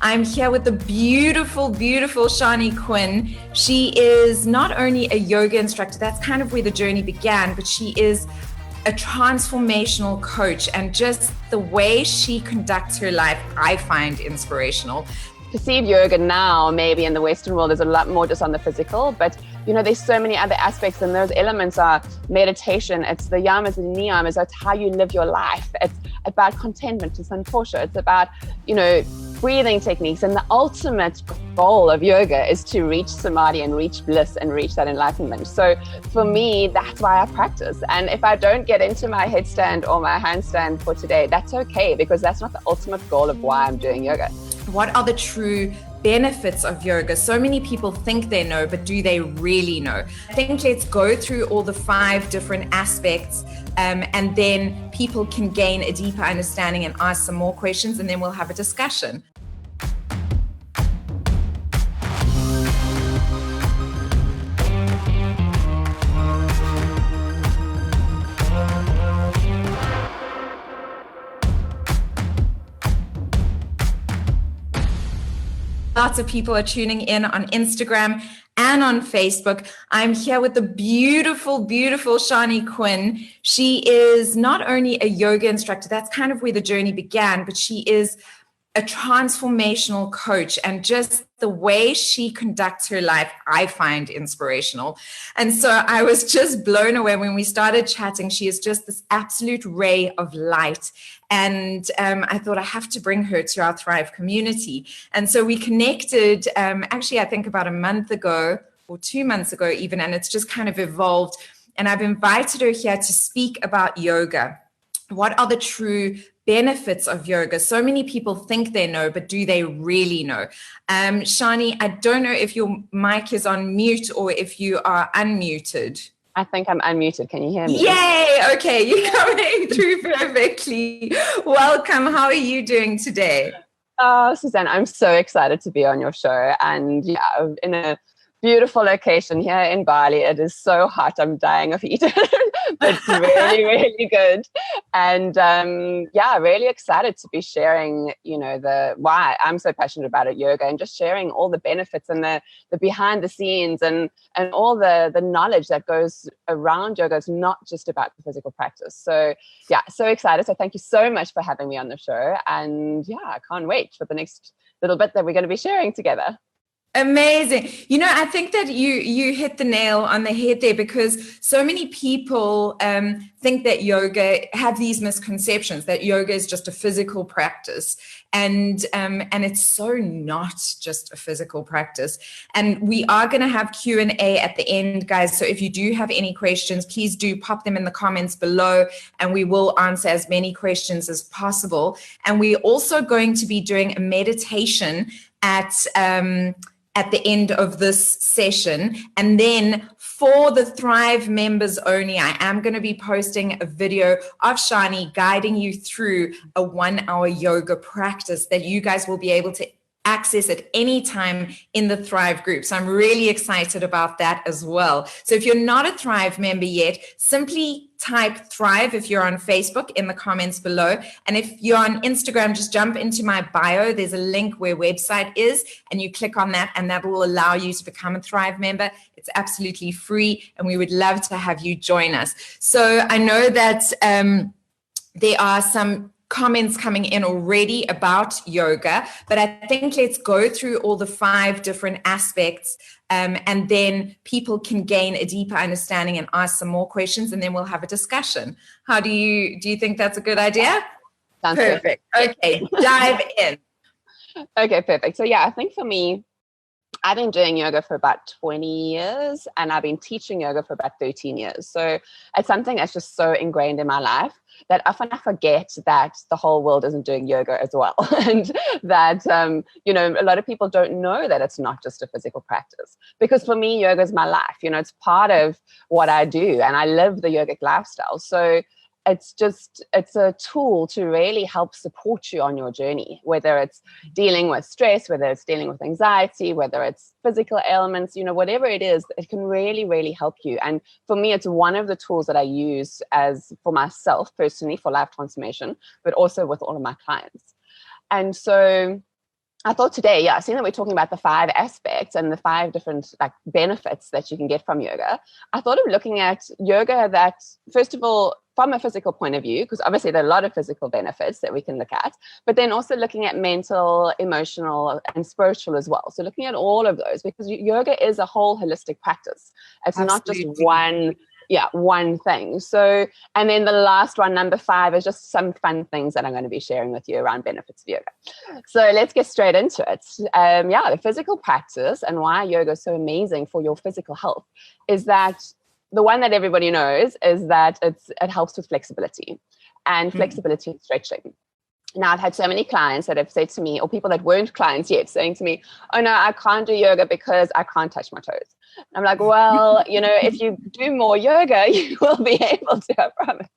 I'm here with the beautiful, beautiful Sharni Quinn. She is not only a yoga instructor, that's kind of where the journey began, but she is a transformational coach, and just the way she conducts her life, I find inspirational. Perceive yoga now, maybe in the Western world, is a lot more just on the physical, but there's so many other aspects, and those elements are meditation, it's the yamas and niyamas, that's how you live your life. It's about contentment and santosha. It's about, breathing techniques. And the ultimate goal of yoga is to reach samadhi and reach bliss and reach that enlightenment. So for me, that's why I practice. And if I don't get into my headstand or my handstand for today, that's okay, because that's not the ultimate goal of why I'm doing yoga. What are the true benefits of yoga? So many people think they know, but do they really know? I think let's go through all the 5 different aspects, and then people can gain a deeper understanding and ask some more questions, and then we'll have a discussion. Lots of people are tuning in on Instagram and on Facebook. I'm here with the beautiful, beautiful Sharni Quinn. She is not only a yoga instructor, that's kind of where the journey began, but she is a transformational coach, and just the way she conducts her life, I find inspirational. And so I was just blown away when we started chatting. She is just this absolute ray of light. And I thought I have to bring her to our Thrive community. And so we connected, actually, I think about a month ago or 2 months ago even, and it's just kind of evolved. And I've invited her here to speak about yoga. What are the true benefits of yoga? So many people think they know, but do they really know? Sharni, I don't know if your mic is on mute or if you are unmuted. I think I'm unmuted. Can you hear me? Yay! Okay, you're coming through perfectly. Welcome. How are you doing today? Oh, Susana, I'm so excited to be on your show. And yeah, in a beautiful location here in Bali. It is so hot. I'm dying of heat. It's really, really good. And really excited to be sharing, the why I'm so passionate about it, yoga, and just sharing all the benefits and the behind the scenes and all the knowledge that goes around yoga. It's not just about the physical practice. So yeah, so excited. So thank you so much for having me on the show. And yeah, I can't wait for the next little bit that we're going to be sharing together. Amazing. I think that you hit the nail on the head there, because so many people think that yoga, have these misconceptions that yoga is just a physical practice, and it's so not just a physical practice. And we are going to have Q&A at the end, guys. So if you do have any questions, please do pop them in the comments below, and we will answer as many questions as possible. And we're also going to be doing a meditation at the end of this session. And then for the Thrive members only, I am going to be posting a video of Sharni guiding you through a 1-hour yoga practice that you guys will be able to access at any time in the Thrive group. So I'm really excited about that as well. So if you're not a Thrive member yet, simply type Thrive if you're on Facebook in the comments below. And if you're on Instagram, just jump into my bio. There's a link where website is, and you click on that, and that will allow you to become a Thrive member. It's absolutely free, and we would love to have you join us. So I know that there are some comments coming in already about yoga, but I think let's go through all the 5 different aspects, and then people can gain a deeper understanding and ask some more questions, and then we'll have a discussion. How do you think that's a good idea? Sounds perfect. Good. Okay, dive in. Okay, perfect. So yeah, I think for me, I've been doing yoga for about 20 years, and I've been teaching yoga for about 13 years. So it's something that's just so ingrained in my life that often I forget that the whole world isn't doing yoga as well. And that, a lot of people don't know that it's not just a physical practice. Because for me, yoga is my life. It's part of what I do, and I live the yogic lifestyle. So it's a tool to really help support you on your journey, whether it's dealing with stress, whether it's dealing with anxiety, whether it's physical ailments, whatever it is, it can really, really help you. And for me, it's one of the tools that I use for myself personally for life transformation, but also with all of my clients. And so I thought today, seeing that we're talking about the 5 aspects and the 5 different like benefits that you can get from yoga, I thought of looking at yoga that, first of all, from a physical point of view, because obviously there are a lot of physical benefits that we can look at, but then also looking at mental, emotional, and spiritual as well. So looking at all of those, because yoga is a whole holistic practice. It's not just one thing. So, and then the last one, number 5, is just some fun things that I'm going to be sharing with you around benefits of yoga. So let's get straight into it. The physical practice and why yoga is so amazing for your physical health is that the one that everybody knows is that it helps with flexibility and flexibility and stretching. Now, I've had so many clients that have said to me, or people that weren't clients yet, saying to me, oh no, I can't do yoga because I can't touch my toes. I'm like, well, if you do more yoga, you will be able to, I promise.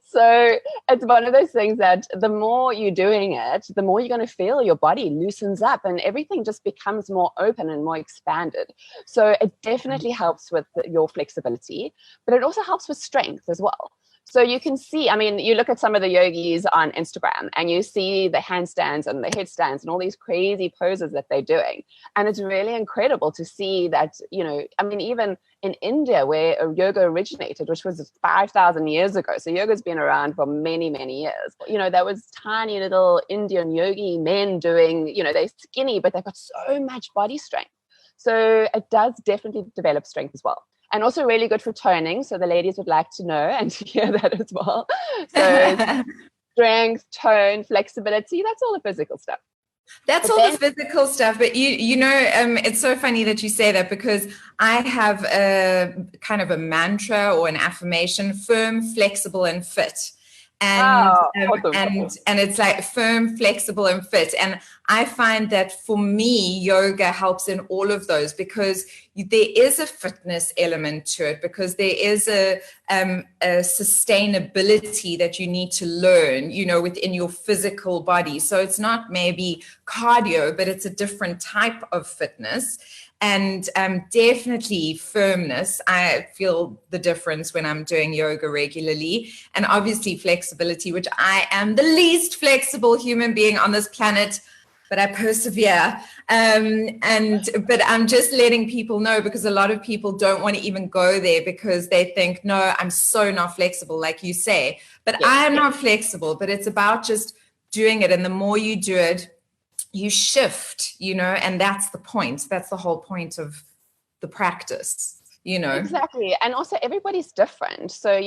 So it's one of those things that the more you're doing it, the more you're going to feel your body loosens up and everything just becomes more open and more expanded. So it definitely helps with your flexibility, but it also helps with strength as well. So you can see, you look at some of the yogis on Instagram and you see the handstands and the headstands and all these crazy poses that they're doing. And it's really incredible to see that, even in India where yoga originated, which was 5,000 years ago. So yoga's been around for many, many years. There was tiny little Indian yogi men doing, they're skinny, but they've got so much body strength. So it does definitely develop strength as well. And also really good for toning. So the ladies would like to know and to hear that as well. So strength, tone, flexibility, that's all the physical stuff. That's all the physical stuff. But it's so funny that you say that, because I have a kind of a mantra or an affirmation: firm, flexible, and fit. And and it's like firm, flexible, and fit. And I find that for me, yoga helps in all of those, because there is a fitness element to it, because there is a sustainability that you need to learn, within your physical body. So it's not maybe cardio, but it's a different type of fitness. And definitely firmness. I feel the difference when I'm doing yoga regularly. And obviously flexibility, which I am the least flexible human being on this planet, but I persevere. But I'm just letting people know, because a lot of people don't want to even go there because they think, no, I'm so not flexible, like you say. But I am not flexible, but it's about just doing it. And the more you do it, you shift, and that's the point. That's the whole point of the practice. Exactly. And also everybody's different. So,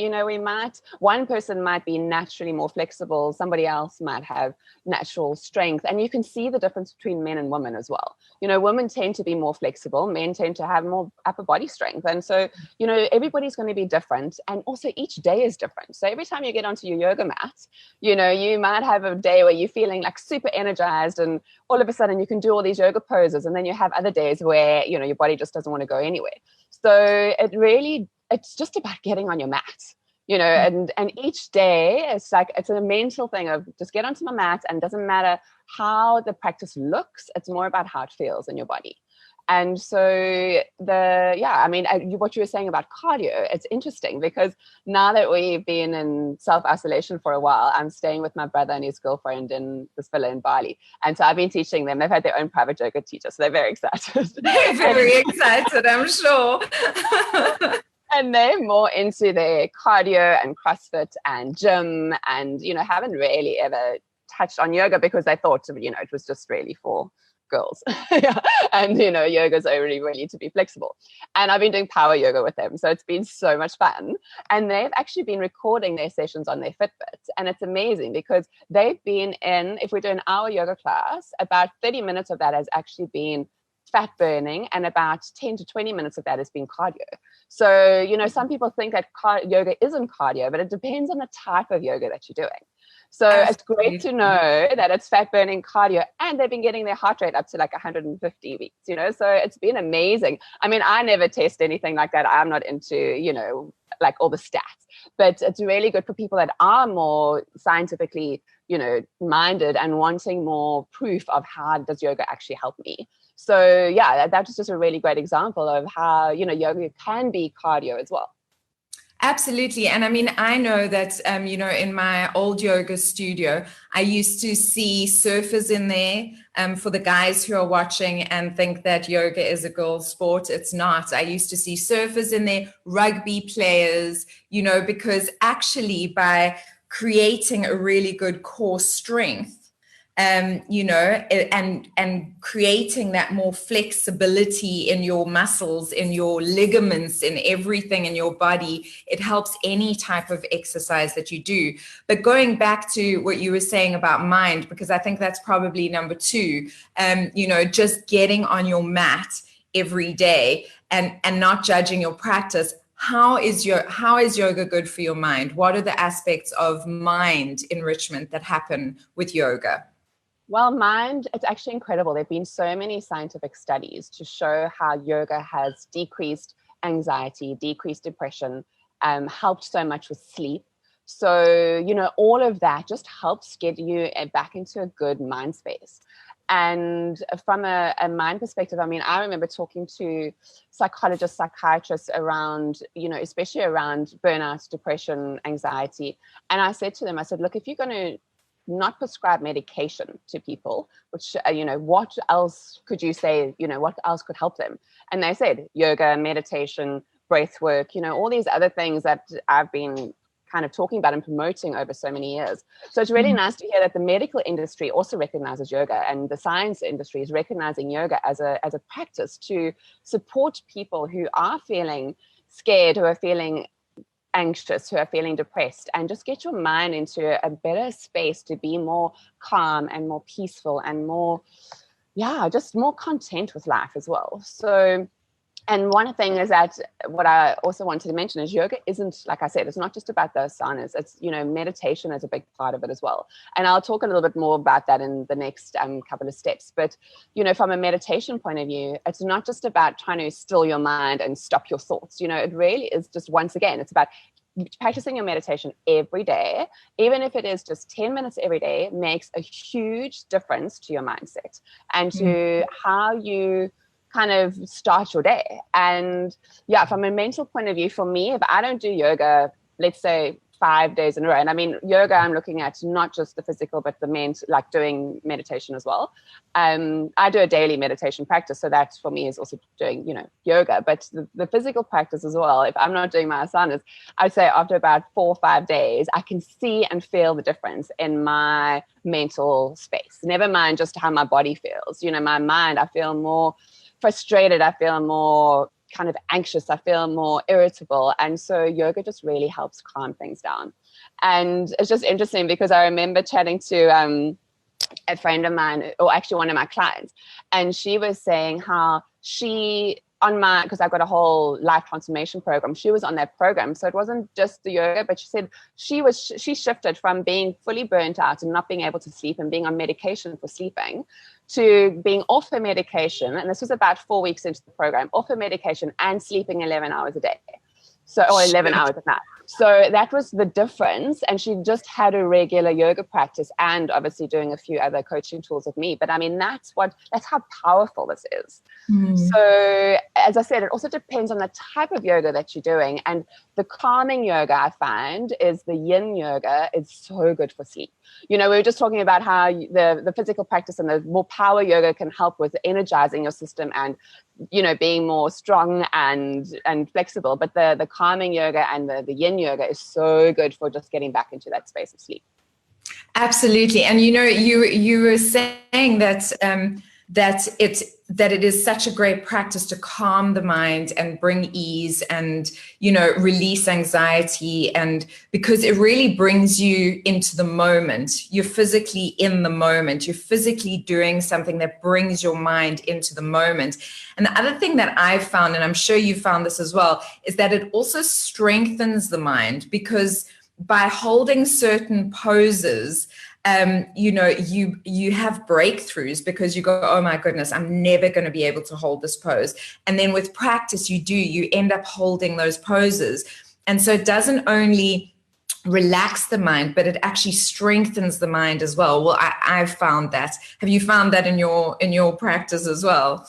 one person might be naturally more flexible. Somebody else might have natural strength. And you can see the difference between men and women as well. Women tend to be more flexible. Men tend to have more upper body strength. And so, everybody's going to be different. And also each day is different. So every time you get onto your yoga mat, you might have a day where you're feeling like super energized, and all of a sudden you can do all these yoga poses. And then you have other days where, your body just doesn't want to go anywhere. So it's just about getting on your mat, and each day it's a mental thing of just get onto my mat, and it doesn't matter how the practice looks. It's more about how it feels in your body. And so what you were saying about cardio, it's interesting, because now that we've been in self-isolation for a while, I'm staying with my brother and his girlfriend in this villa in Bali. And so I've been teaching them. They've had their own private yoga teacher, so they're very excited. They're very excited, I'm sure. And they're more into their cardio and CrossFit and gym, and, haven't really ever touched on yoga, because they thought, it was just really for girls. And yoga's only really to be flexible. And I've been doing power yoga with them, so it's been so much fun. And they've actually been recording their sessions on their Fitbits, and it's amazing, because they've been if we do an hour yoga class, about 30 minutes of that has actually been fat burning, and about 10 to 20 minutes of that has been cardio. So some people think that yoga isn't cardio, but it depends on the type of yoga that you're doing. So it's great to know that it's fat burning cardio, and they've been getting their heart rate up to like 150 beats, so it's been amazing. I never test anything like that. I'm not into, like all the stats, but it's really good for people that are more scientifically, minded and wanting more proof of how does yoga actually help me. So that was just a really great example of how, yoga can be cardio as well. Absolutely. And I mean, I know that, in my old yoga studio, I used to see surfers in there. For the guys who are watching and think that yoga is a girl's sport, it's not. I used to see surfers in there, rugby players, because actually by creating a really good core strength, and creating that more flexibility in your muscles, in your ligaments, in everything in your body, it helps any type of exercise that you do. But going back to what you were saying about mind, because I think that's probably number two, just getting on your mat every day and not judging your practice. How is yoga good for your mind? What are the aspects of mind enrichment that happen with yoga? Well, mind, it's actually incredible. There have been so many scientific studies to show how yoga has decreased anxiety, decreased depression, helped so much with sleep. So, all of that just helps get you back into a good mind space. And from a mind perspective, I mean, I remember talking to psychologists, psychiatrists around, especially around burnout, depression, anxiety. And I said to them, look, if you're going to not prescribe medication to people, which, what else could you say, what else could help them? And they said yoga, meditation, breath work, all these other things that I've been kind of talking about and promoting over so many years. So it's really nice to hear that the medical industry also recognizes yoga, and the science industry is recognizing yoga as a practice to support people who are feeling scared, who are feeling anxious, who are feeling depressed, and just get your mind into a better space to be more calm and more peaceful and more, just more content with life as well. So, and one thing is that what I also wanted to mention is yoga isn't, like I said, it's not just about the asanas. It's, meditation is a big part of it as well. And I'll talk a little bit more about that in the next couple of steps. But, from a meditation point of view, it's not just about trying to still your mind and stop your thoughts. It really is just, once again, it's about practicing your meditation every day, even if it is just 10 minutes every day, makes a huge difference to your mindset and to how you kind of start your day. And from a mental point of view, for me, if I don't do yoga, let's say 5 days in a row, and I mean yoga, I'm looking at not just the physical, but the mental, like doing meditation as well. I do a daily meditation practice, so that for me is also doing, yoga, but the physical practice as well. If I'm not doing my asanas, I'd say after about 4 or 5 days, I can see and feel the difference in my mental space. Never mind just how my body feels. My mind, I feel more frustrated, I feel more kind of anxious, I feel more irritable. And so yoga just really helps calm things down. And it's just interesting because I remember chatting to a friend of mine, or actually one of my clients, and she was saying how because I've got a whole life transformation program, she was on that program. So it wasn't just the yoga, but she said she shifted from being fully burnt out and not being able to sleep and being on medication for sleeping to being off her medication. And this was about 4 weeks into the program, off her medication and sleeping 11 hours a day. Or 11 hours at night. So that was the difference. And she just had a regular yoga practice and obviously doing a few other coaching tools with me. But I mean, that's how powerful this is. So as I said, it also depends on the type of yoga that you're doing. And the calming yoga I find is the yin yoga is so good for sleep. We were just talking about how the physical practice and the more power yoga can help with energizing your system and, being more strong and flexible. But the calming yoga and the yin yoga is so good for just getting back into that space of sleep. Absolutely. And, you were saying that it is such a great practice to calm the mind and bring ease and, release anxiety. And because it really brings you into the moment, you're physically in the moment, you're physically doing something that brings your mind into the moment. And the other thing that I've found, and I'm sure you found this as well, is that it also strengthens the mind, because by holding certain poses, you have breakthroughs, because you go, oh my goodness, I'm never going to be able to hold this pose. And then with practice, you end up holding those poses. And so it doesn't only relax the mind, but it actually strengthens the mind as well. Well, I've found that. Have you found that in your practice as well?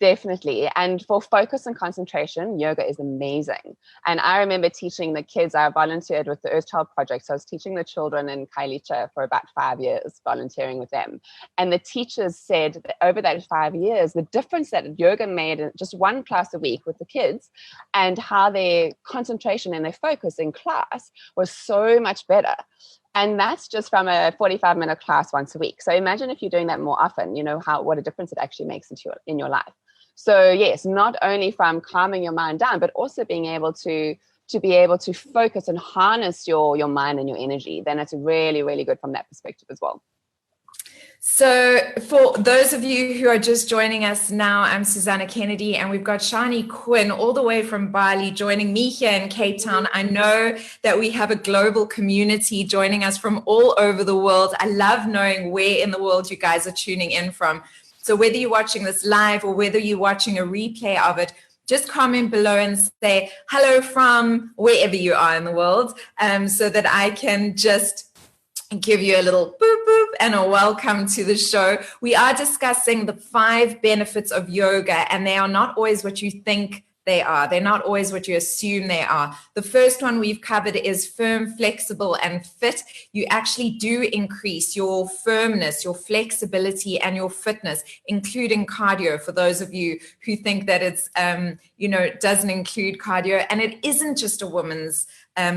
Definitely. And for focus and concentration, yoga is amazing. And I remember teaching the kids. I volunteered with the Earth Child Project. So I was teaching the children in Kailicha for about 5 years, volunteering with them. And the teachers said that over that 5 years, the difference that yoga made in just one class a week with the kids, and how their concentration and their focus in class was so much better. And that's just from a 45-minute class once a week. So imagine if you're doing that more often, what a difference it actually makes in your life. So yes, not only from calming your mind down, but also being able to focus and harness your mind and your energy. Then it's really, really good from that perspective as well. So for those of you who are just joining us now, I'm Susana Kennedy, and we've got Sharni Quinn all the way from Bali joining me here in Cape Town. I know that we have a global community joining us from all over the world. I love knowing where in the world you guys are tuning in from. So whether you're watching this live or whether you're watching a replay of it, just comment below and say hello from wherever you are in the world, so that I can just give you a little boop boop and a welcome to the show. We are discussing the 5 benefits of yoga, and they are not always what you think they are. They're not always what you assume they are. The first one we've covered is firm, flexible, and fit. You actually do increase your firmness, your flexibility, and your fitness, including cardio, for those of you who think that it's, doesn't include cardio. And it isn't just a woman's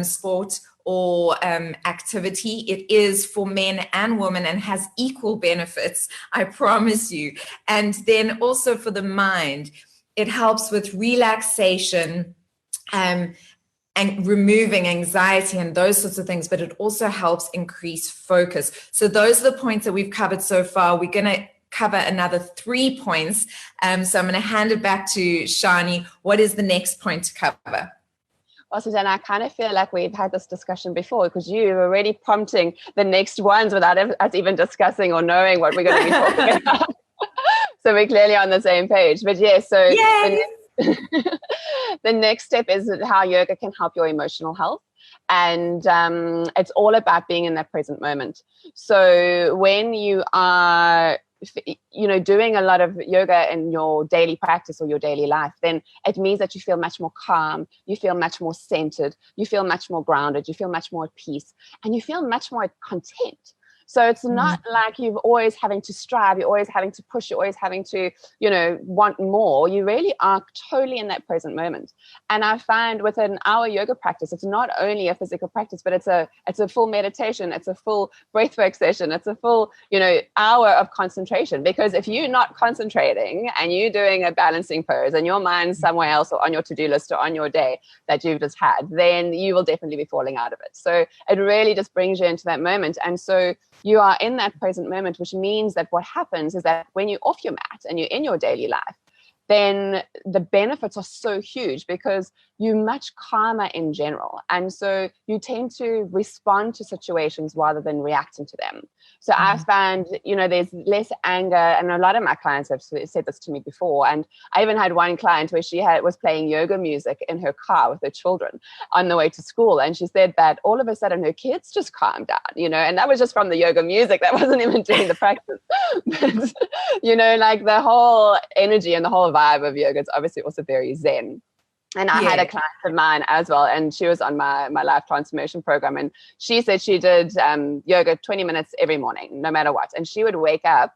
sport or activity. It is for men and women and has equal benefits, I promise you. And then also for the mind, it helps with relaxation and removing anxiety and those sorts of things, but it also helps increase focus. So those are the points that we've covered so far. We're going to cover another 3 points. So I'm going to hand it back to Sharni. What is the next point to cover? Well, Susana, I kind of feel like we've had this discussion before, because you're already prompting the next ones without us even discussing or knowing what we're going to be talking about. So we're clearly on the same page. But yeah, so the next step is how yoga can help your emotional health. And it's all about being in that present moment. So when you are doing a lot of yoga in your daily practice or your daily life, then it means that you feel much more calm, you feel much more centered, you feel much more grounded, you feel much more at peace, and you feel much more content. So it's not like you're always having to strive, you're always having to push, you're always having to, want more. You really are totally in that present moment. And I find within our yoga practice, it's not only a physical practice, but it's a full meditation, it's a full breathwork session, it's a full, hour of concentration. Because if you're not concentrating and you're doing a balancing pose and your mind's somewhere else or on your to-do list or on your day that you've just had, then you will definitely be falling out of it. So it really just brings you into that moment. And so you are in that present moment, which means that what happens is that when you're off your mat and you're in your daily life, then the benefits are so huge because you're much calmer in general. And so you tend to respond to situations rather than reacting to them. So I found, there's less anger, and a lot of my clients have said this to me before. And I even had one client where she was playing yoga music in her car with her children on the way to school. And she said that all of a sudden her kids just calmed down, and that was just from the yoga music. That wasn't even doing the practice. But, like the whole energy and the whole vibe of yoga is obviously also very zen. And I had a client of mine as well, and she was on my life transformation program, and she said she did yoga 20 minutes every morning, no matter what. And she would wake up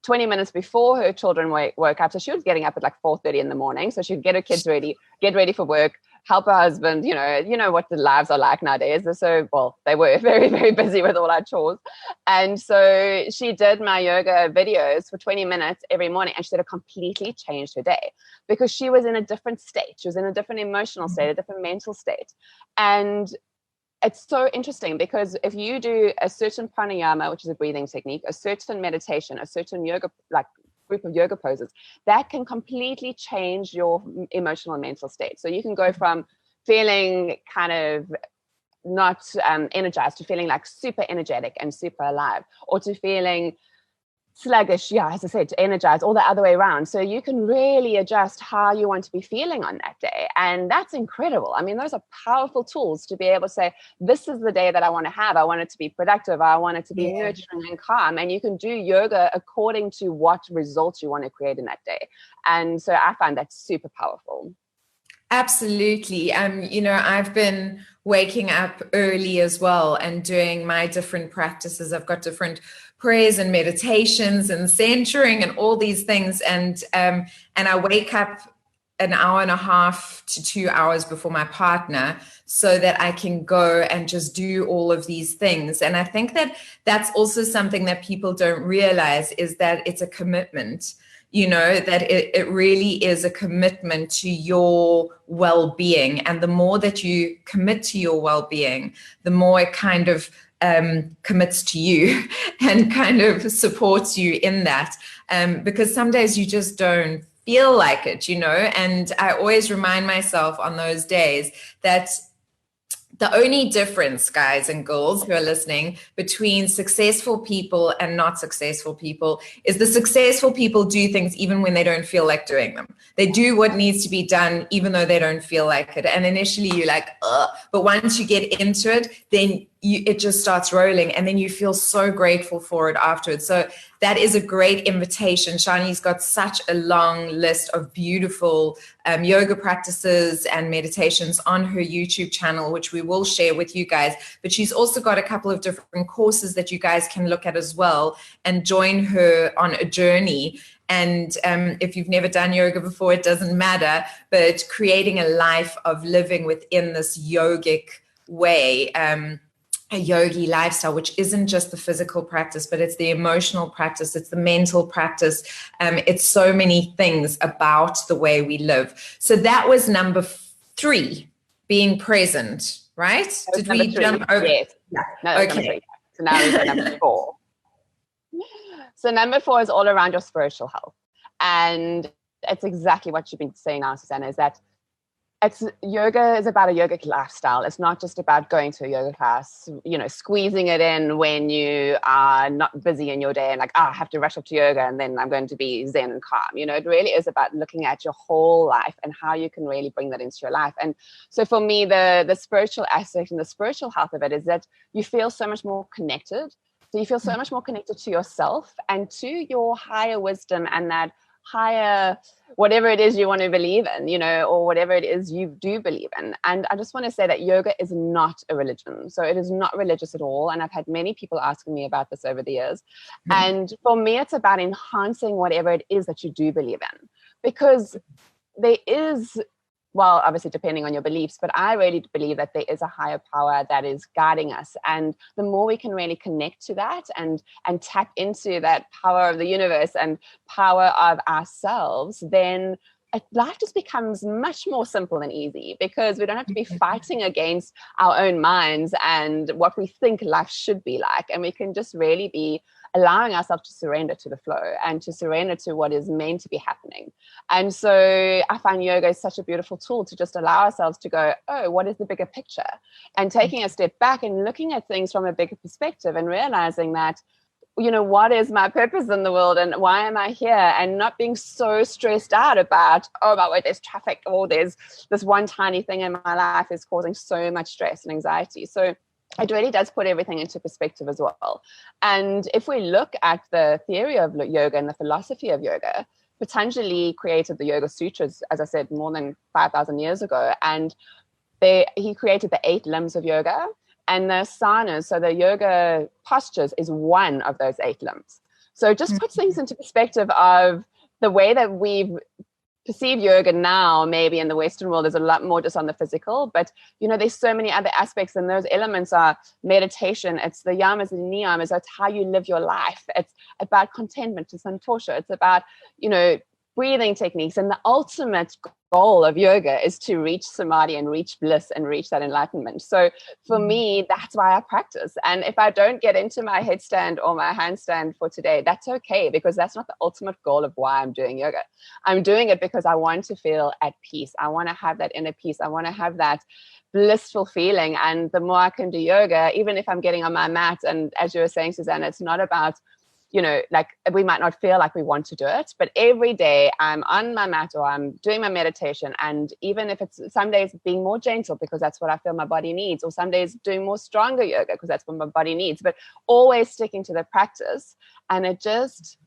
20 minutes before her children woke up. So she was getting up at like 4:30 in the morning. So she'd get her kids ready, get ready for work, help her husband, you know what the lives are like nowadays. So, well, they were very, very busy with all our chores. And so she did my yoga videos for 20 minutes every morning. And she said it completely changed her day because she was in a different state. She was in a different emotional state, a different mental state. And it's so interesting because if you do a certain pranayama, which is a breathing technique, a certain meditation, a certain yoga, like group of yoga poses, that can completely change your emotional and mental state. So you can go from feeling kind of not energized to feeling like super energetic and super alive, or to feeling sluggish, as I said, to energize, all the other way around. So you can really adjust how you want to be feeling on that day. And that's incredible. I mean, those are powerful tools to be able to say, this is the day that I want to have. I want it to be productive. I want it to be nurturing and calm. And you can do yoga according to what results you want to create in that day. And so I find that super powerful. Absolutely. I've been waking up early as well and doing my different practices. I've got different prayers and meditations and centering and all these things. And I wake up an hour and a half to 2 hours before my partner so that I can go and just do all of these things. And I think that that's also something that people don't realize, is that it's a commitment. That it really is a commitment to your well-being. And the more that you commit to your well-being, the more it kind of commits to you and kind of supports you in that. Because some days you just don't feel like it, and I always remind myself on those days that the only difference, guys and girls who are listening, between successful people and not successful people is the successful people do things even when they don't feel like doing them. They do what needs to be done even though they don't feel like it. And initially you're like, ugh. But once you get into it, then it just starts rolling, and then you feel so grateful for it afterwards. So that is a great invitation. Sharni's got such a long list of beautiful yoga practices and meditations on her YouTube channel, which we will share with you guys. But she's also got a couple of different courses that you guys can look at as well and join her on a journey. And if you've never done yoga before, it doesn't matter, but creating a life of living within this yogic way, a yogi lifestyle, which isn't just the physical practice, but it's the emotional practice, it's the mental practice. It's so many things about the way we live. So that was number 3, being present, right? Did we jump over? Yes. Yeah. No, okay. So now we're at number 4. So number 4 is all around your spiritual health. And it's exactly what you've been saying now, Susana, is that yoga is about a yogic lifestyle. It's not just about going to a yoga class, squeezing it in when you are not busy in your day and like, I have to rush up to yoga and then I'm going to be zen and calm. It really is about looking at your whole life and how you can really bring that into your life. And so for me, the spiritual aspect and the spiritual health of it is that you feel so much more connected. So you feel so much more connected to yourself and to your higher wisdom and that higher, whatever it is you want to believe in, or whatever it is you do believe in. And I just want to say that yoga is not a religion. So it is not religious at all. And I've had many people asking me about this over the years. And for me, it's about enhancing whatever it is that you do believe in, because there is, well, obviously depending on your beliefs, but I really believe that there is a higher power that is guiding us. And the more we can really connect to that and tap into that power of the universe and power of ourselves, then life just becomes much more simple and easy, because we don't have to be fighting against our own minds and what we think life should be like. And we can just really be allowing ourselves to surrender to the flow and to surrender to what is meant to be happening. And so I find yoga is such a beautiful tool to just allow ourselves to go, oh, what is the bigger picture? And taking a step back and looking at things from a bigger perspective and realizing that, what is my purpose in the world and why am I here? And not being so stressed out about, oh, my word, there's traffic, or there's this one tiny thing in my life is causing so much stress and anxiety. So it really does put everything into perspective as well. And if we look at the theory of yoga and the philosophy of yoga, Patanjali created the Yoga Sutras, as I said, more than 5,000 years ago. And he created the 8 limbs of yoga. And the asanas, so the yoga postures, is one of those 8 limbs. So it just puts things into perspective of the way that we've perceive yoga now, maybe in the Western world, is a lot more just on the physical, but there's so many other aspects, and those elements are meditation, it's the yamas and niyamas, it's how you live your life, it's about contentment and santosha, it's about breathing techniques. And the ultimate goal of yoga is to reach samadhi and reach bliss and reach that enlightenment. So for me, that's why I practice. And if I don't get into my headstand or my handstand for today, that's okay, because that's not the ultimate goal of why I'm doing yoga. I'm doing it because I want to feel at peace. I want to have that inner peace. I want to have that blissful feeling. And the more I can do yoga, even if I'm getting on my mat, and as you were saying, Susana, it's not about like we might not feel like we want to do it, but every day I'm on my mat or I'm doing my meditation. And even if it's some days being more gentle because that's what I feel my body needs, or some days doing more stronger yoga because that's what my body needs, but always sticking to the practice. And it just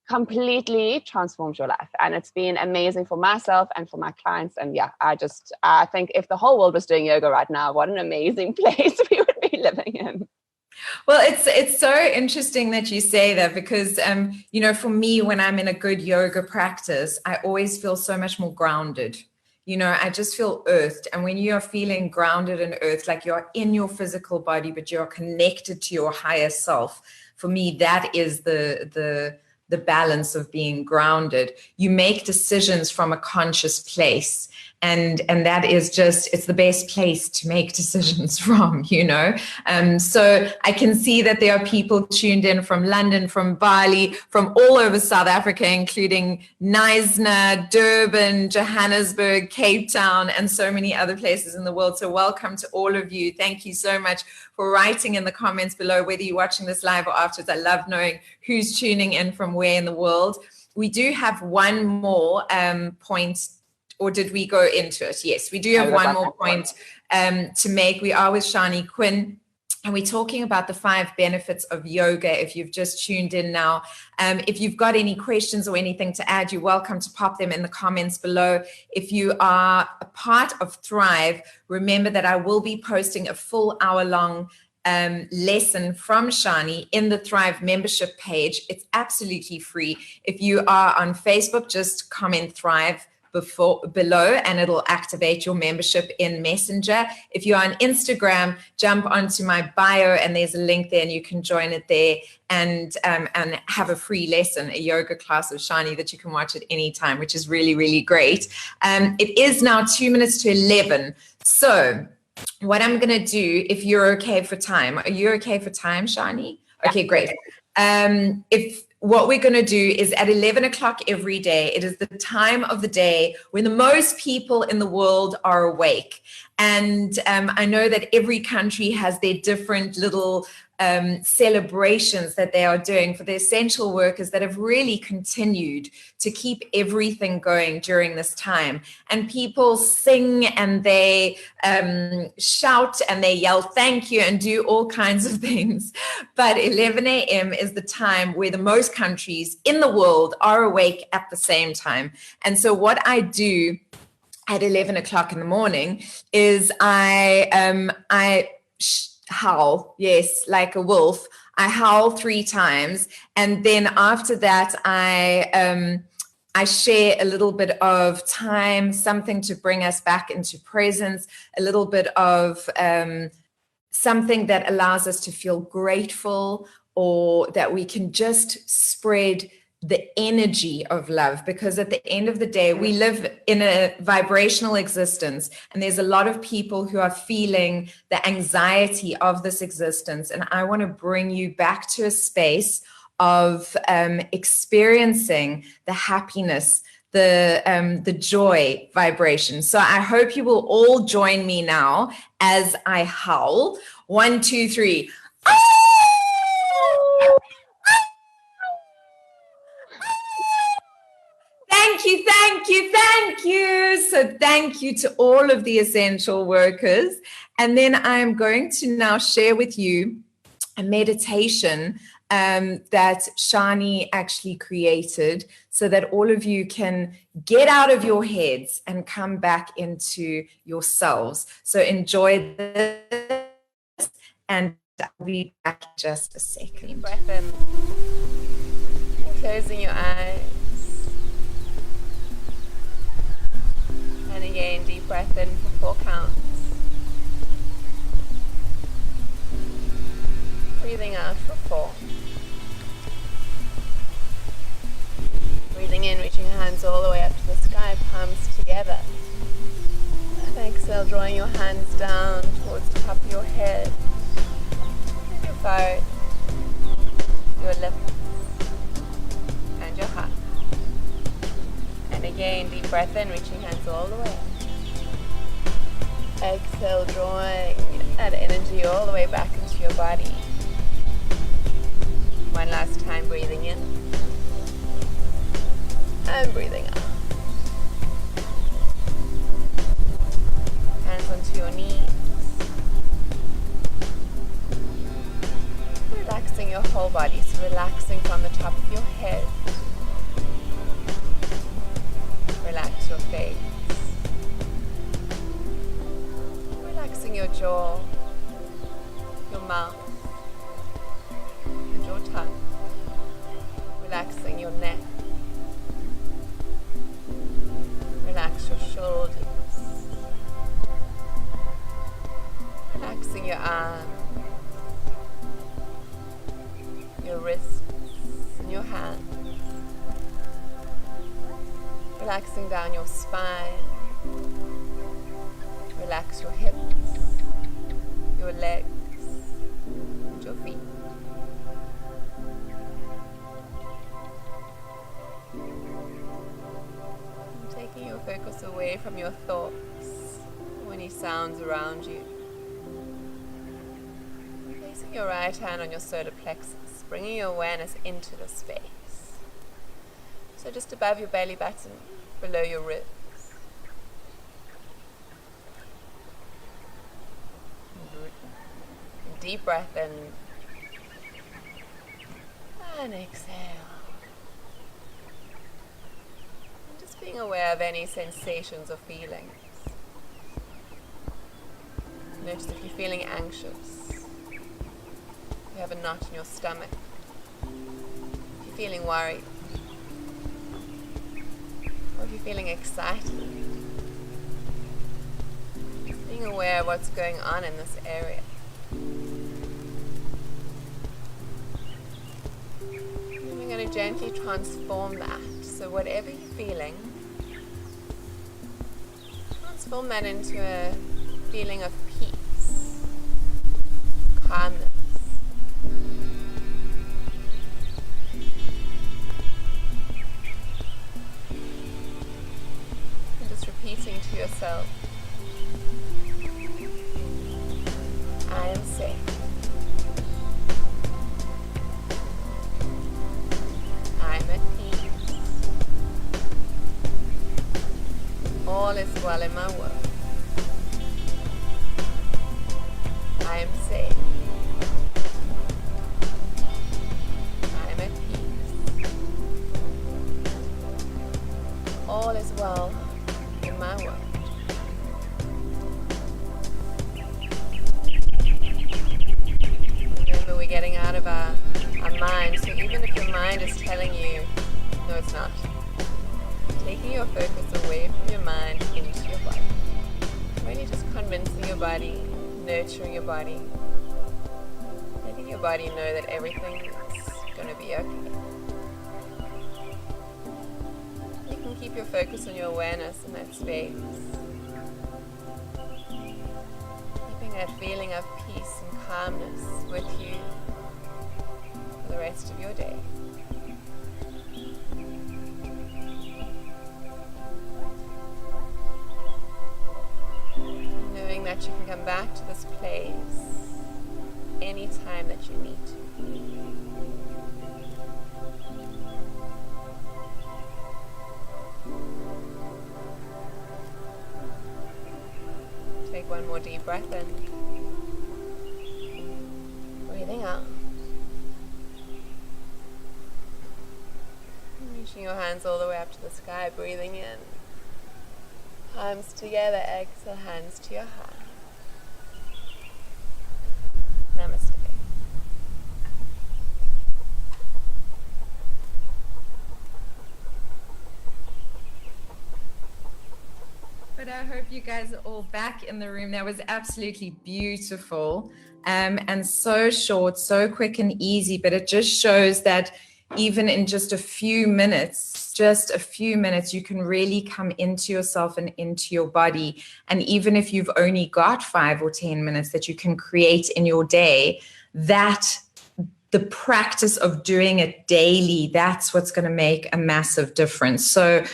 completely transforms your life. And it's been amazing for myself and for my clients. And yeah, I think if the whole world was doing yoga right now, what an amazing place we would be living in. Well, it's so interesting that you say that, because, for me, when I'm in a good yoga practice, I always feel so much more grounded. I just feel earthed. And when you're feeling grounded and earthed, like you're in your physical body, but you're connected to your higher self, for me, that is the balance of being grounded. You make decisions from a conscious place. And that is it's the best place to make decisions from, So I can see that there are people tuned in from London, from Bali, from all over South Africa, including Knysna, Durban, Johannesburg, Cape Town, and so many other places in the world. So welcome to all of you. Thank you so much for writing in the comments below, whether you're watching this live or afterwards. I love knowing who's tuning in from where in the world. We do have one more point. Or did we go into it? Yes, we do have one more point to make. We are with Sharni Quinn, and we're talking about the 5 benefits of yoga. If you've just tuned in now, if you've got any questions or anything to add, you're welcome to pop them in the comments below. If you are a part of Thrive, remember that I will be posting a full hour-long lesson from Sharni in the Thrive membership page. It's absolutely free. If you are on Facebook, just comment Thrive below and it'll activate your membership in Messenger. If you're on Instagram, jump onto my bio and there's a link there and you can join it there and have a free lesson, a yoga class of Sharni that you can watch at any time, which is really, really great. It is now 2 minutes to 11. So what I'm going to do, if you're okay for time, are you okay for time, Sharni? Okay, great. What we're going to do is at 11 o'clock every day, it is the time of the day when the most people in the world are awake. And I know that every country has their different little celebrations that they are doing for the essential workers that have really continued to keep everything going during this time. And people sing and they shout and they yell thank you and do all kinds of things. But 11 a.m. is the time where the most countries in the world are awake at the same time. And so what I do at 11 o'clock in the morning is I howl, yes, like a wolf. I howl 3 times, and then after that I share a little bit of time, something to bring us back into presence, a little bit of something that allows us to feel grateful, or that we can just spread the energy of love, because at the end of the day, we live in a vibrational existence, and there's a lot of people who are feeling the anxiety of this existence. And I want to bring you back to a space of experiencing the happiness, the joy vibration. So I hope you will all join me now as I howl. 1, 2, 3. Thank you, thank you, thank you. So thank you to all of the essential workers. And then I'm going to now share with you a meditation that Sharni actually created so that all of you can get out of your heads and come back into yourselves. So enjoy this, and I'll be back in just a second. Deep breath in, closing your eyes. And again, deep breath in for 4 counts. Breathing out for 4. Breathing in, reaching your hands all the way up to the sky, palms together. And exhale, drawing your hands down towards the top of your head, your forehead, your lips, and your heart. And again, deep breath in, reaching hands all the way. Exhale, drawing that energy all the way back into your body. One last time, breathing in and breathing out. Hands onto your knees. Relaxing your whole body, so relaxing from the top of your head. Relax your face. Relaxing your jaw, your mouth, and your tongue. Relaxing your neck. Relax your shoulders. Relaxing your arms, your wrists, and your hands. Relaxing down your spine. Relax your hips, your legs, and your feet. And taking your focus away from your thoughts or any sounds around you. And placing your right hand on your solar plexus, bringing your awareness into the space. So just above your belly button, below your ribs. Deep breath in and exhale. And just being aware of any sensations or feelings. Notice if you're feeling anxious, you have a knot in your stomach, if you're feeling worried, or if you're feeling excited. Just being aware of what's going on in this area. And we're going to gently transform that. So whatever you're feeling, transform that into a feeling of peace, calmness. And just repeating to yourself, I am safe. I am at peace. All is well in my world. I am safe. I am at peace. All is well in my world. Remember, we're getting out of our mind, so even if your mind is telling you, no it's not, taking your focus away from your mind into your body. Really just convincing your body, nurturing your body, letting your body know that everything is going to be okay. You can keep your focus on your awareness in that space. Keeping that feeling of peace and calmness with you for the rest of your day. Knowing that you can come back to this place anytime that you need to. Take one more deep breath in. Breathing out. Reaching your hands all the way up to the sky, breathing in. Palms together, exhale, hands to your heart. Namaste. But I hope you guys are all back in the room. That was absolutely beautiful, and so short, so quick and easy, but it just shows that even in just a few minutes, you can really come into yourself and into your body. And even if you've only got 5 or 10 minutes that you can create in your day, that the practice of doing it daily, that's what's going to make a massive difference. So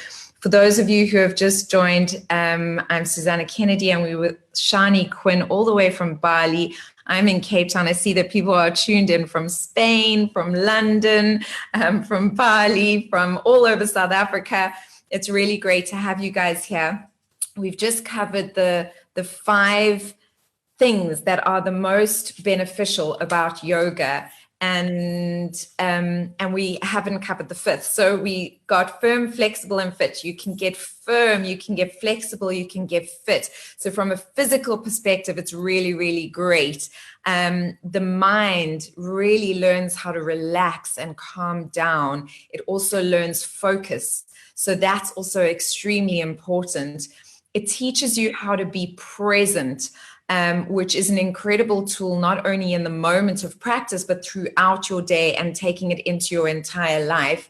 for those of you who have just joined, I'm Susana Kennedy, and we were Sharni Quinn all the way from Bali. I'm in Cape Town. I see that people are tuned in from Spain, from London, from Bali, from all over South Africa. It's really great to have you guys here. We've just covered the 5 things that are the most beneficial about yoga, and we haven't covered the 5th. So we got firm, flexible, and fit. You can get firm, you can get flexible, you can get fit. So from a physical perspective, it's really, really great. The mind really learns how to relax and calm down. It also learns focus. So that's also extremely important. It teaches you how to be present, which is an incredible tool, not only in the moment of practice, but throughout your day and taking it into your entire life.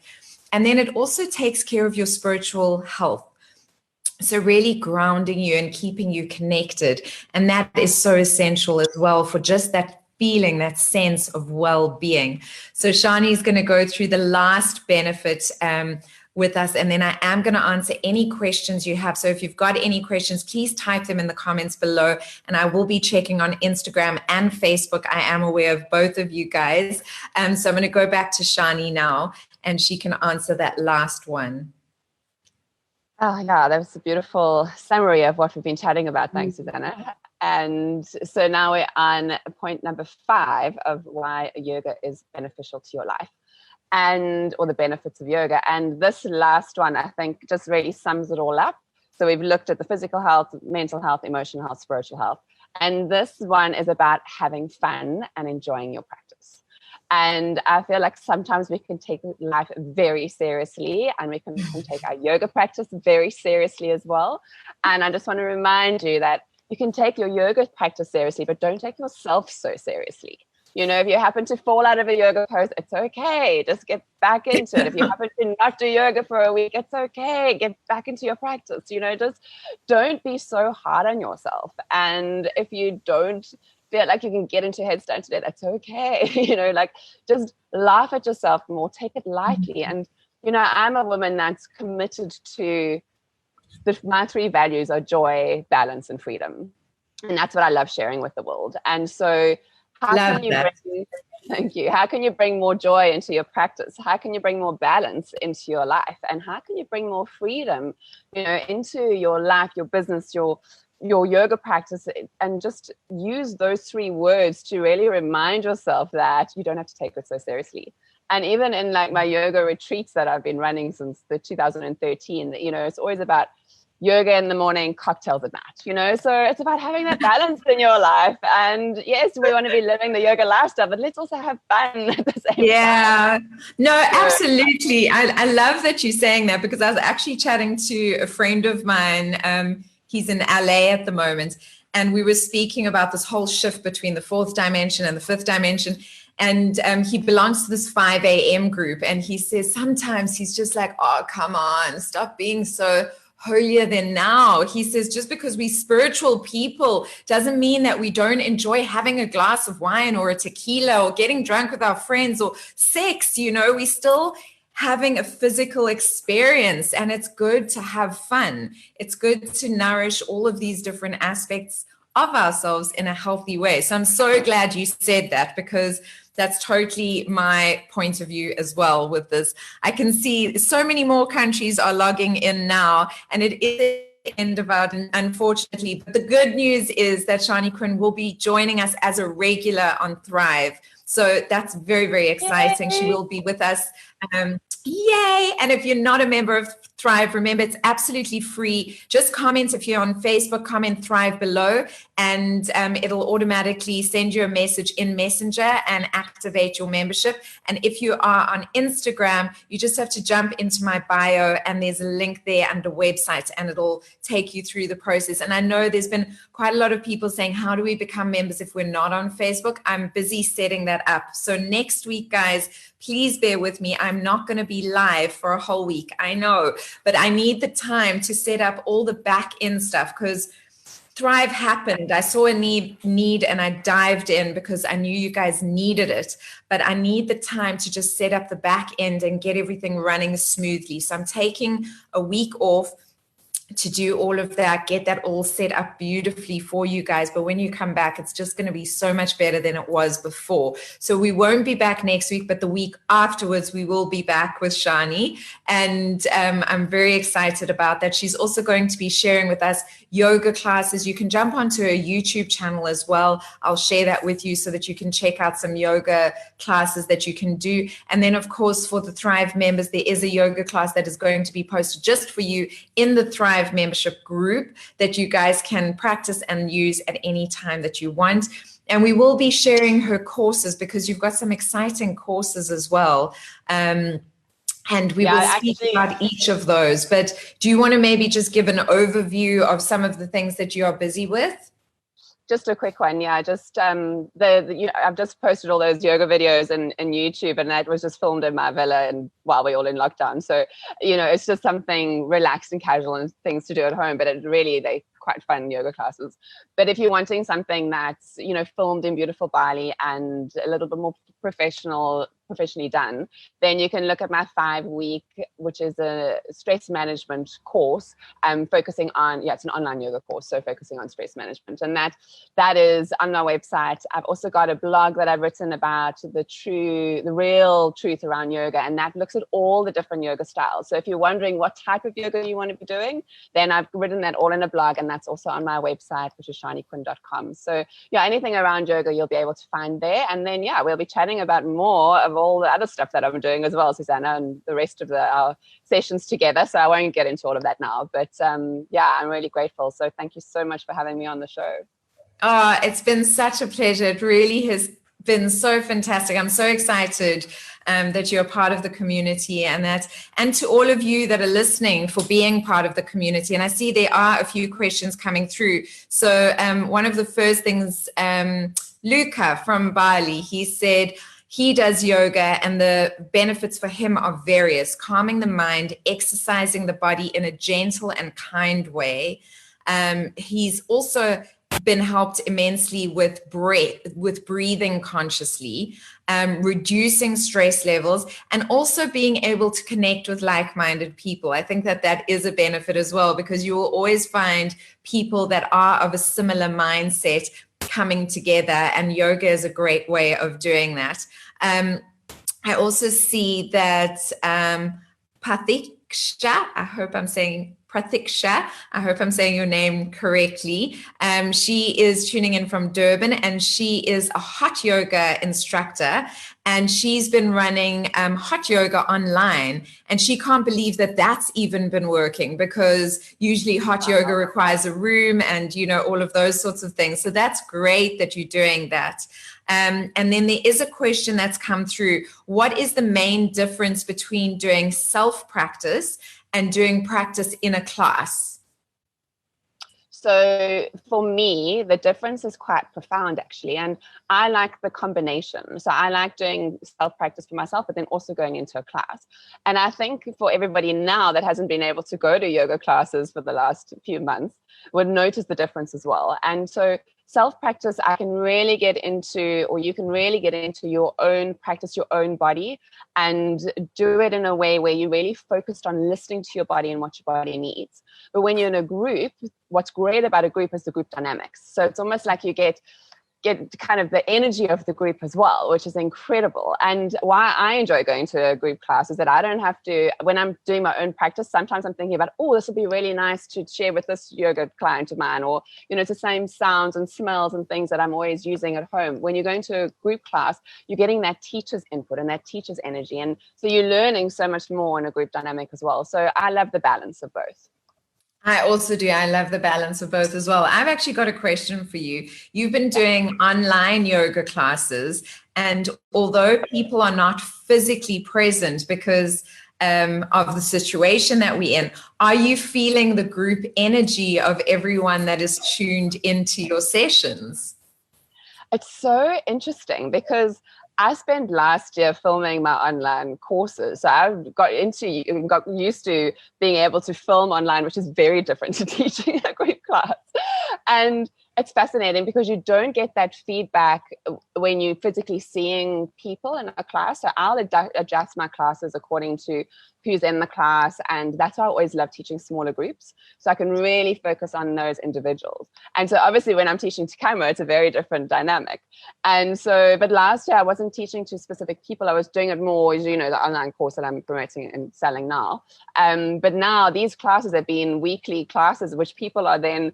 And then it also takes care of your spiritual health. So really grounding you and keeping you connected. And that is so essential as well for just that feeling, that sense of well-being. So Sharni is going to go through the last benefit with us, and then I am going to answer any questions you have. So if you've got any questions, please type them in the comments below, and I will be checking on Instagram and Facebook. I am aware of both of you guys. So I'm going to go back to Sharni now, and she can answer that last one. Oh, yeah, that was a beautiful summary of what we've been chatting about. Thanks, Susana. And so now we're on point number 5 of why yoga is beneficial to your life, or the benefits of yoga. And this last one, I think, just really sums it all up. So we've looked at the physical health, mental health, emotional health, spiritual health. And this one is about having fun and enjoying your practice. And I feel like sometimes we can take life very seriously, and we can take our yoga practice very seriously as well. And I just want to remind you that you can take your yoga practice seriously, but don't take yourself so seriously. You know, if you happen to fall out of a yoga pose, it's okay. Just get back into it. If you happen to not do yoga for a week, it's okay. Get back into your practice. You know, just don't be so hard on yourself. And if you don't feel like you can get into headstand today, that's okay. You know, like, just laugh at yourself more, take it lightly. And, you know, I'm a woman that's committed to my 3 values are joy, balance, and freedom. And that's what I love sharing with the world. And so Thank you. How can you bring more joy into your practice? How can you bring more balance into your life? And how can you bring more freedom, you know, into your life, your business, your yoga practice, and just use those 3 words to really remind yourself that you don't have to take it so seriously. And even in like my yoga retreats that I've been running since the 2013, you know, it's always about yoga in the morning, cocktails at night, you know, so it's about having that balance in your life. And yes, we want to be living the yoga lifestyle, but let's also have fun at the same time. No, absolutely. I love that you're saying that, because I was actually chatting to a friend of mine. He's in LA at the moment, and we were speaking about this whole shift between the 4th dimension and the 5th dimension. And he belongs to this 5 a.m. group. And he says sometimes he's just like, oh, come on, stop being so holier than now. He says, just because we spiritual people doesn't mean that we don't enjoy having a glass of wine or a tequila or getting drunk with our friends or sex. You know, we still having a physical experience, and it's good to have fun. It's good to nourish all of these different aspects of ourselves in a healthy way. So I'm so glad you said that, because that's totally my point of view as well with this. I can see so many more countries are logging in now, and it is the end of our, unfortunately. But the good news is that Sharni Quinn will be joining us as a regular on Thrive. So that's very, very exciting. Yay. She will be with us. Yay! And if you're not a member of Thrive, remember, it's absolutely free. Just comment if you're on Facebook, comment Thrive below, and it'll automatically send you a message in Messenger and activate your membership. And if you are on Instagram, you just have to jump into my bio, and there's a link there under websites, and it'll take you through the process. And I know there's been quite a lot of people saying, how do we become members if we're not on Facebook? I'm busy setting that up. So next week, guys, please bear with me. I'm not going to be live for a whole week. I know, but I need the time to set up all the back end stuff, because Thrive happened. I saw a need and I dived in because I knew you guys needed it, but I need the time to just set up the back end and get everything running smoothly. So I'm taking a week off. to do all of that, get that all set up beautifully for you guys. But when you come back, it's just going to be so much better than it was before. So we won't be back next week, but the week afterwards, we will be back with Sharni. And I'm very excited about that. She's also going to be sharing with us yoga classes. You can jump onto her YouTube channel as well. I'll share that with you so that you can check out some yoga classes that you can do. And then, of course, for the Thrive members, there is a yoga class that is going to be posted just for you in the Thrive membership group that you guys can practice and use at any time that you want. And we will be sharing her courses because you've got some exciting courses as well. And we will speak about each of those. But do you want to maybe just give an overview of some of the things that you are busy with? Just a quick one, yeah. Just I've just posted all those yoga videos in YouTube, and that was just filmed in my villa, and while we're all in lockdown. So, it's just something relaxed and casual and things to do at home. But they quite fun yoga classes. But if you're wanting something that's filmed in beautiful Bali and a little bit more professionally done, then you can look at my 5-week, which is a stress management course, focusing on, it's an online yoga course, so focusing on stress management. And that is on my website. I've also got a blog that I've written about the real truth around yoga, and that looks at all the different yoga styles. So if you're wondering what type of yoga you want to be doing, then I've written that all in a blog, and that's also on my website, which is sharniquinn.com. So anything around yoga you'll be able to find there. And then we'll be chatting about more of all the other stuff that I'm doing as well, Susana, and the rest of our sessions together. So I won't get into all of that now, but I'm really grateful. So thank you so much for having me on the show. Oh, it's been such a pleasure. It really has been so fantastic. I'm so excited that you're part of the community, and to all of you that are listening for being part of the community. And I see there are a few questions coming through. So one of the first things, Luca from Bali, he said he does yoga and the benefits for him are various: calming the mind, exercising the body in a gentle and kind way. He's also been helped immensely with breathing consciously, reducing stress levels, and also being able to connect with like-minded people. I think that is a benefit as well, because you will always find people that are of a similar mindset coming together, and yoga is a great way of doing that. I also see that Pratiksha, I hope I'm saying your name correctly. She is tuning in from Durban, and she is a hot yoga instructor, and she's been running hot yoga online, and she can't believe that that's even been working, because usually hot yoga requires a room and all of those sorts of things. So that's great that you're doing that. And then there is a question that's come through: what is the main difference between doing self-practice and doing practice in a class? So for me, the difference is quite profound, actually. And I like the combination. So I like doing self-practice for myself, but then also going into a class. And I think for everybody now that hasn't been able to go to yoga classes for the last few months would notice the difference as well. And so self-practice, you can really get into your own practice, your own body, and do it in a way where you're really focused on listening to your body and what your body needs. But when you're in a group, what's great about a group is the group dynamics. So it's almost like you get kind of the energy of the group as well, which is incredible. And why I enjoy going to a group class is that I don't have to, when I'm doing my own practice, sometimes I'm thinking about, this would be really nice to share with this yoga client of mine, or, it's the same sounds and smells and things that I'm always using at home. When you're going to a group class, you're getting that teacher's input and that teacher's energy. And so you're learning so much more in a group dynamic as well. So I love the balance of both. I also do. I love the balance of both as well. I've actually got a question for you. You've been doing online yoga classes, and although people are not physically present because of the situation that we're in, are you feeling the group energy of everyone that is tuned into your ssessions? It's so interesting because I spent last year filming my online courses. So I got used to being able to film online, which is very different to teaching a group class. And it's fascinating because you don't get that feedback when you're physically seeing people in a class. So I'll adjust my classes according to who's in the class. And that's why I always love teaching smaller groups, so I can really focus on those individuals. And so obviously when I'm teaching to camera, it's a very different dynamic. And so, but last year I wasn't teaching to specific people. I was doing it more, as you know, the online course that I'm promoting and selling now. But now these classes have been weekly classes, which people are then,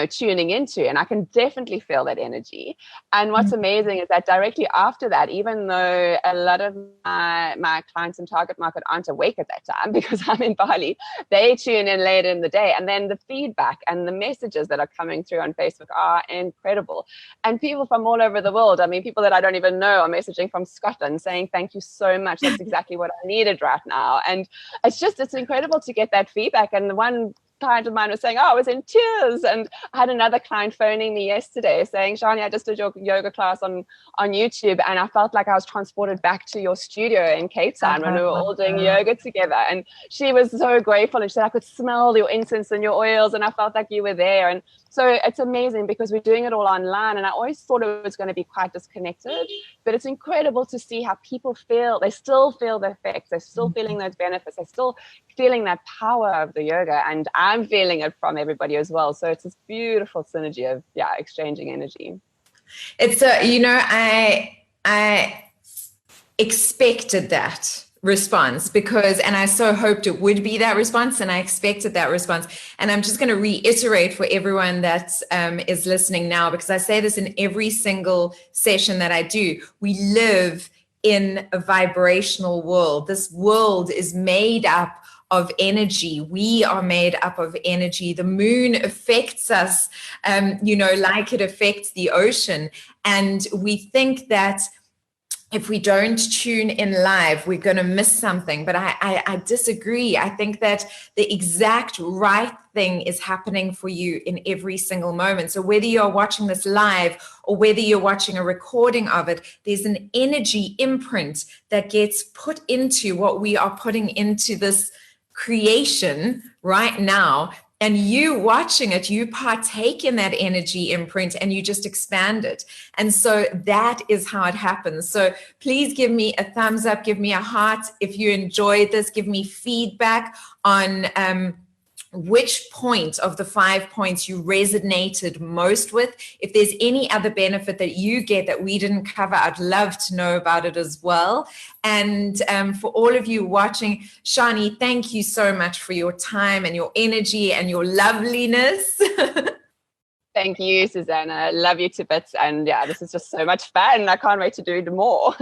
tuning into, and I can definitely feel that energy. And what's amazing is that directly after that, even though a lot of my clients and target market aren't awake at that time because I'm in Bali, they tune in later in the day. And then the feedback and the messages that are coming through on Facebook are incredible. And people from all over the world, I mean, people that I don't even know are messaging from Scotland saying, thank you so much. That's exactly what I needed right now. And it's incredible to get that feedback. And the one client of mine was saying, I was in tears. And I had another client phoning me yesterday saying, Sharni, I just did your yoga class on YouTube, and I felt like I was transported back to your studio in Cape Town when we were all doing yoga together. And she was so grateful, and she said, I could smell your incense and your oils, and I felt like you were there. And so it's amazing because we're doing it all online, and I always thought it was going to be quite disconnected, but it's incredible to see how people feel. They still feel the effects. They're still feeling those benefits. They're still feeling that power of the yoga, and I'm feeling it from everybody as well. So it's this beautiful synergy of exchanging energy. It's I expected that response and I so hoped it would be that response, and I expected that response. And I'm just going to reiterate for everyone that is listening now, because I say this in every single session that I do. We live in a vibrational world. This world is made up of energy. We are made up of energy. The moon affects us, like it affects the ocean. And we think that if we don't tune in live, we're going to miss something. But I disagree. I think that the exact right thing is happening for you in every single moment. So whether you're watching this live or whether you're watching a recording of it, there's an energy imprint that gets put into what we are putting into this creation right now. And you watching it, you partake in that energy imprint and you just expand it. And so that is how it happens. So please give me a thumbs up, give me a heart if you enjoyed this, give me feedback on which point of the 5 points you resonated most with. If there's any other benefit that you get that we didn't cover, I'd love to know about it as well. And for all of you watching, Sharni, thank you so much for your time and your energy and your loveliness. Thank you, Susana. Love you to bits. And this is just so much fun. I can't wait to do it more.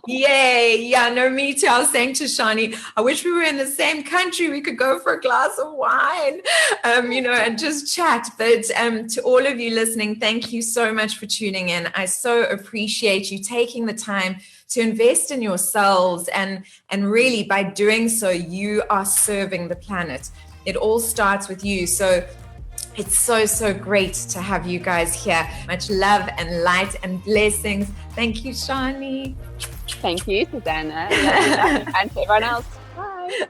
Yay. Yeah, no, me too. I was saying to Sharni, I wish we were in the same country. We could go for a glass of wine, and just chat. But to all of you listening, thank you so much for tuning in. I so appreciate you taking the time to invest in yourselves. And really, by doing so, you are serving the planet. It all starts with you. So it's so great to have you guys here. Much love and light and blessings. Thank you, Sharni. Thank you, Susana. And to everyone else. Bye.